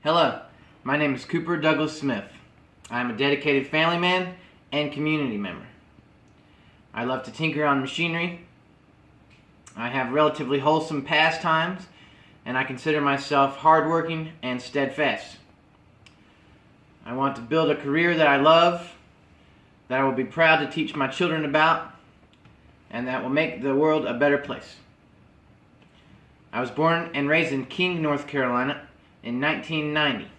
Hello, my name is Cooper Douglas Smith. I am a dedicated family man and community member. I love to tinker on machinery. I have relatively wholesome pastimes, and I consider myself hardworking and steadfast. I want to build a career that I love, that I will be proud to teach my children about, and that will make the world a better place. I was born and raised in King, North Carolina in 1990.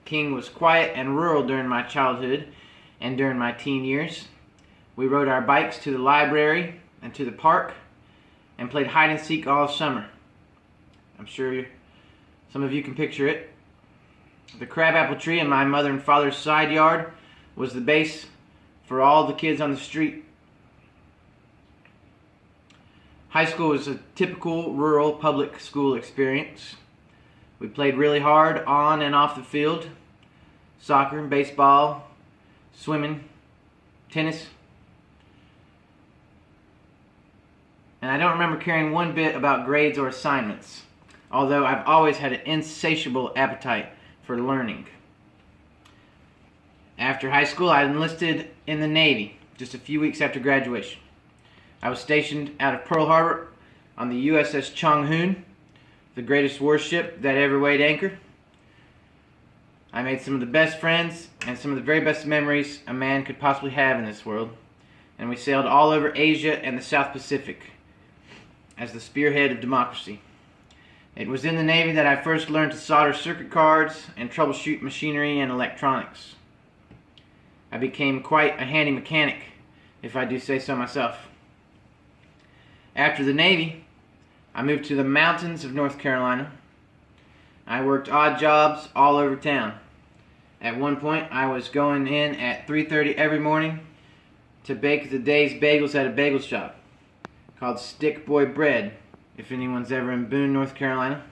King was quiet and rural during my childhood and during my teen years. We rode our bikes to the library and to the park and played hide and seek all summer. I'm sure some of you can picture it. The crabapple tree in my mother and father's side yard was the base for all the kids on the street. High school was a typical rural public school experience. We played really hard on and off the field. Soccer, baseball, swimming, tennis. And I don't remember caring one bit about grades or assignments, although I've always had an insatiable appetite for learning. After high school, I enlisted in the Navy just a few weeks after graduation. I was stationed out of Pearl Harbor on the USS Chong-Hoon, the greatest warship that ever weighed anchor. I made some of the best friends and some of the very best memories a man could possibly have in this world, and we sailed all over Asia and the South Pacific as the spearhead of democracy. It was in the Navy that I first learned to solder circuit cards and troubleshoot machinery and electronics. I became quite a handy mechanic, if I do say so myself. After the Navy, I moved to the mountains of North Carolina. I worked odd jobs all over town. At one point, I was going in at 3:30 every morning to bake the day's bagels at a bagel shop called Stick Boy Bread. If anyone's ever in Boone, North Carolina,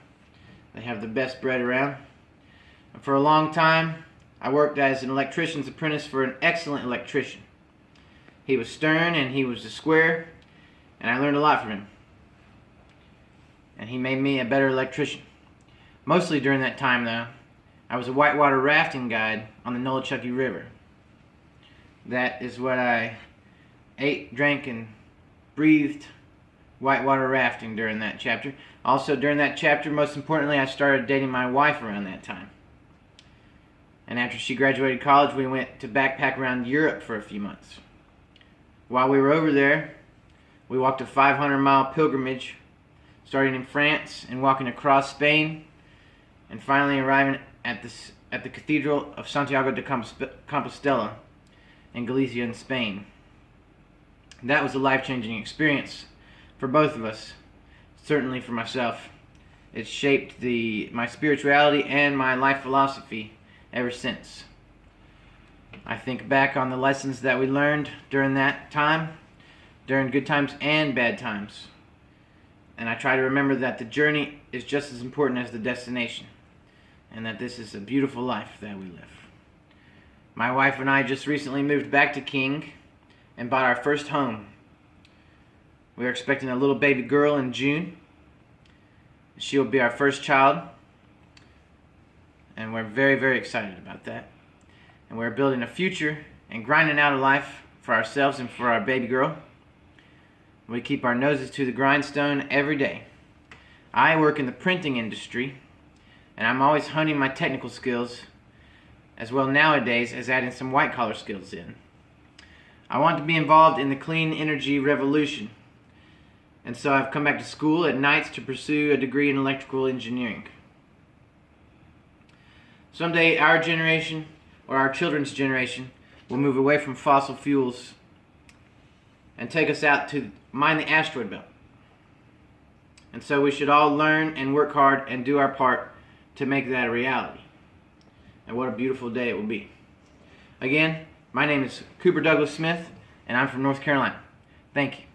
they have the best bread around. And for a long time, I worked as an electrician's apprentice for an excellent electrician. He was stern and he was a square, and I learned a lot from him. And he made me a better electrician. Mostly during that time, though, I was a whitewater rafting guide on the Nolichucky River. That is what I ate, drank, and breathed, whitewater rafting during that chapter. Also during that chapter, most importantly, I started dating my wife around that time. And after she graduated college, we went to backpack around Europe for a few months. While we were over there, we walked a 500-mile pilgrimage, starting in France and walking across Spain, and finally arriving at the Cathedral of Santiago de Compostela in Galicia in Spain. That was a life-changing experience for both of us, certainly for myself. It shaped my spirituality and my life philosophy ever since. I think back on the lessons that we learned during that time, during good times and bad times. And I try to remember that the journey is just as important as the destination, and that this is a beautiful life that we live. My wife and I just recently moved back to King and bought our first home. We are expecting a little baby girl in June. She will be our first child, and we're very, very excited about that. And we're building a future and grinding out a life for ourselves and for our baby girl. We keep our noses to the grindstone every day. I work in the printing industry, and I'm always honing my technical skills, as well nowadays as adding some white-collar skills in. I want to be involved in the clean energy revolution, and so I've come back to school at nights to pursue a degree in electrical engineering. Someday our generation, or our children's generation, will move away from fossil fuels and take us out to mine the asteroid belt. And so we should all learn and work hard and do our part to make that a reality. And what a beautiful day it will be. Again, my name is Cooper Douglas Smith, and I'm from North Carolina. Thank you.